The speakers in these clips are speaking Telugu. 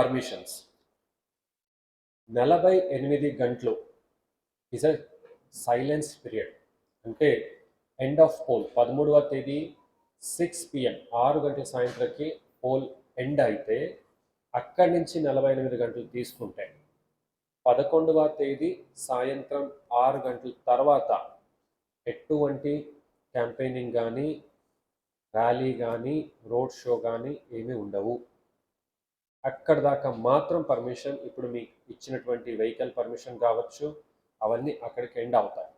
పర్మిషన్స్ 48 గంటలు ఇస్ అ సైలెన్స్ పీరియడ్. అంటే ఎండ్ ఆఫ్ పోల్ 13వ తేదీ 6 PM 6 గంటల సాయంత్రంకి పోల్ ఎండ్ అయితే అక్కడి నుంచి 48 గంటలు తీసుకుంటే 11వ తేదీ సాయంత్రం 6 గంటల తర్వాత ఎటువంటి క్యాంపెయినింగ్ కానీ ర్యాలీ కానీ రోడ్ షో కానీ ఏమీ ఉండవు. అక్కడ దాకా మాత్రం పర్మిషన్. ఇప్పుడు మీకు ఇచ్చినటువంటి వెహికల్ పర్మిషన్ కావచ్చు, అవన్నీ అక్కడికి ఎండ్ అవుతాయి.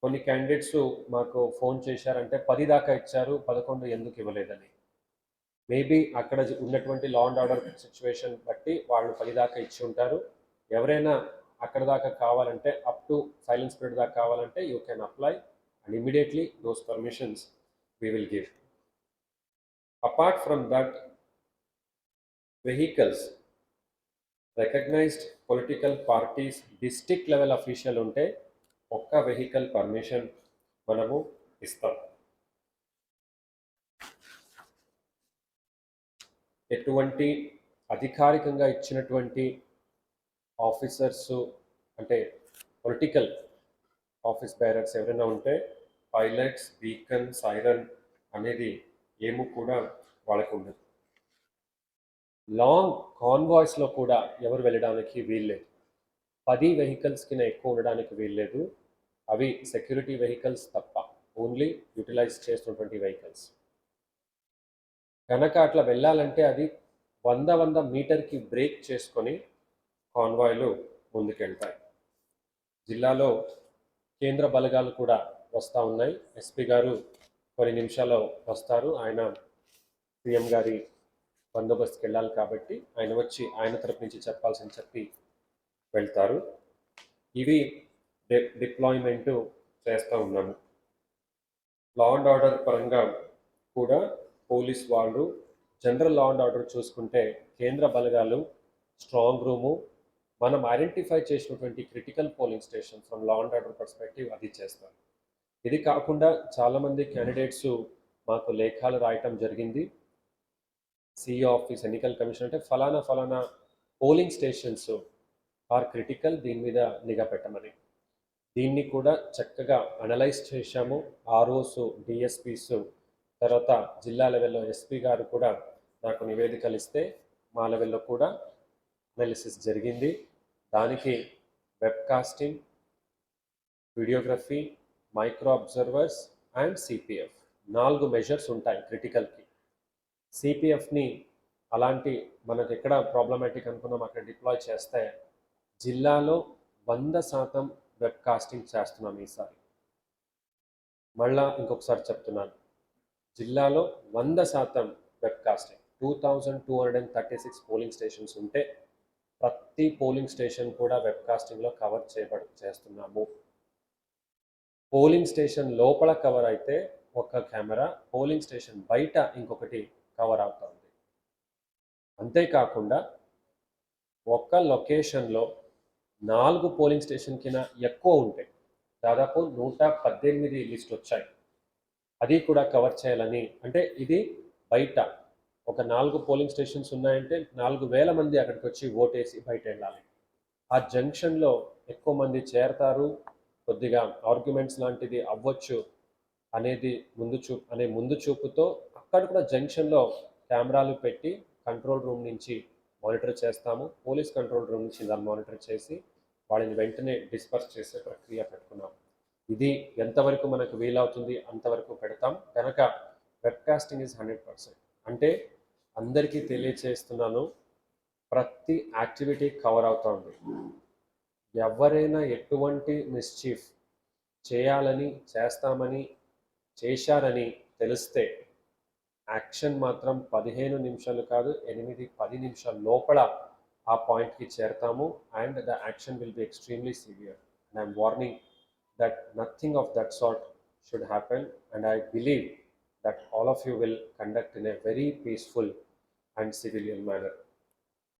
కొన్ని క్యాండిడేట్స్ మాకు ఫోన్ చేశారంటే 10 దాకా ఇచ్చారు, 11 ఎందుకు ఇవ్వలేదని. మేబీ అక్కడ ఉన్నటువంటి లా అండ్ ఆర్డర్ సిచ్యువేషన్ బట్టి వాళ్ళు 10 దాకా ఇచ్చి ఉంటారు. ఎవరైనా అక్కడ దాకా కావాలంటే అప్ టు సైలెన్స్ పీరియడ్ దాకా కావాలంటే you can apply and immediately those permissions we will give. Apart from that, vehicles recognised political parties district level official ఉంటే ఒక్క వెహికల్ పర్మిషన్ మనము ఇస్తాం. ఎటువంటి అధికారికంగా ఇచ్చినటువంటి ఆఫీసర్స్ అంటే పొలిటికల్ ఆఫీస్ బేరర్స్ ఎవరైనా ఉంటే పైలట్స్, బీకన్, సైరన్ అనేది ఏమీ కూడా వాళ్ళకు ఉండదు. లాంగ్ కాన్వాయ్స్లో కూడా ఎవరు వెళ్ళడానికి వీల్లేదు. 10 వెహికల్స్ కింద ఎక్కువ ఉండడానికి వీల్లేదు. అవి సెక్యూరిటీ వెహికల్స్ తప్ప, ఓన్లీ యూటిలైజ్ చేస్తున్నటువంటి వెహికల్స్. కనుక అట్లా వెళ్ళాలంటే అది 100 మీటర్కి బ్రేక్ చేసుకొని కాన్వాయ్లు ముందుకెళ్తాయి. జిల్లాలో కేంద్ర బలగాలు కూడా వస్తూ ఉన్నాయి. ఎస్పీ గారు కొన్ని నిమిషాల్లో వస్తారు. ఆయన సీఎం గారి బందోబస్తుకి వెళ్ళాలి కాబట్టి ఆయన వచ్చి ఆయన తరపు నుంచి చెప్పాల్సింది చెప్పి వెళ్తారు. ఇవి డిప్లాయ్మెంటు చేస్తూ ఉన్నాము. లా అండ్ ఆర్డర్ పరంగా కూడా పోలీస్ వాళ్ళు జనరల్ లా అండ్ ఆర్డర్ చూసుకుంటే కేంద్ర బలగాలు స్ట్రాంగ్ రూము, మనం ఐడెంటిఫై చేసినటువంటి critical polling station from law and order perspective అది చేస్తారు. ఇది కాకుండా చాలామంది క్యాండిడేట్స్ మాకు లేఖలు రాయటం జరిగింది. సిఇఓ ఆఫీస్, ఎన్నికల కమిషన్ అంటే ఫలానా పోలింగ్ స్టేషన్స్ ఆర్ క్రిటికల్, దీని మీద నిఘా పెట్టమని. దీన్ని కూడా చక్కగా అనలైజ్ చేశాము. ఆర్ఓస్, డిఎస్పీస్, తర్వాత జిల్లా లెవెల్లో ఎస్పీ గారు కూడా నాకు నివేదికలు ఇస్తే మా లెవెల్లో కూడా అనాలిసిస్ జరిగింది. దానికి webcasting, videography, micro observers and CPF 4 measures ఉంటాయి క్రిటికల్కి. సిపిఎఫ్ని అలాంటి మనకు ఎక్కడ ప్రాబ్లమాటిక్ అనుకున్నాం అక్కడ డిప్లాయ్ చేస్తే జిల్లాలో 100% వెబ్కాస్టింగ్ చేస్తున్నాం ఈసారి. మళ్ళా ఇంకొకసారి చెప్తున్నాను, జిల్లాలో 100% వెబ్కాస్టింగ్. 2236 పోలింగ్ స్టేషన్స్ ఉంటే ప్రతి పోలింగ్ స్టేషన్ కూడా వెబ్కాస్టింగ్లో కవర్ చేస్తున్నాము. పోలింగ్ స్టేషన్ లోపల కవర్ అయితే ఒక కెమెరా, పోలింగ్ స్టేషన్ బయట ఇంకొకటి కవర్ అవుతుంది. అంతేకాకుండా ఒక్క లొకేషన్లో 4 పోలింగ్ స్టేషన్ కింద ఎక్కువ ఉంటాయి, దాదాపు 118 లిస్ట్ వచ్చాయి. అది కూడా కవర్ చేయాలని, అంటే ఇది బయట ఒక 4 పోలింగ్ స్టేషన్స్ ఉన్నాయంటే 4000 మంది అక్కడికి వచ్చి ఓటేసి బయట వెళ్ళాలి. ఆ జంక్షన్లో ఎక్కువ మంది చేరతారు, కొద్దిగా ఆర్గ్యుమెంట్స్ లాంటిది అవ్వచ్చు అనేది ముందు చూపుతో అక్కడ కూడా జంక్షన్లో కెమెరాలు పెట్టి కంట్రోల్ రూమ్ నుంచి మానిటర్ చేస్తాము. పోలీస్ కంట్రోల్ రూమ్ నుంచి దాన్ని మానిటర్ చేసి వాళ్ళని వెంటనే డిస్పర్స్ చేసే ప్రక్రియ పెట్టుకున్నాం. ఇది ఎంతవరకు మనకు వీలవుతుంది అంతవరకు పెడతాం. కనుక వెబ్కాస్టింగ్ ఈజ్ 100%. అంటే అందరికీ తెలియచేస్తున్నాను, ప్రతి యాక్టివిటీ కవర్ అవుతుంది. ఎవరైనా ఎటువంటి మిస్చీఫ్ చేయాలని, చేస్తామని, చేశారని తెలిస్తే యాక్షన్ మాత్రం 15 నిమిషాలు కాదు, 8-10 నిమిషాల లోపల ఆ పాయింట్కి చేరతాము. And the action will be extremely severe. And I'm warning that nothing of that sort should happen, and I believe that all of you will conduct in a very peaceful and civilian manner.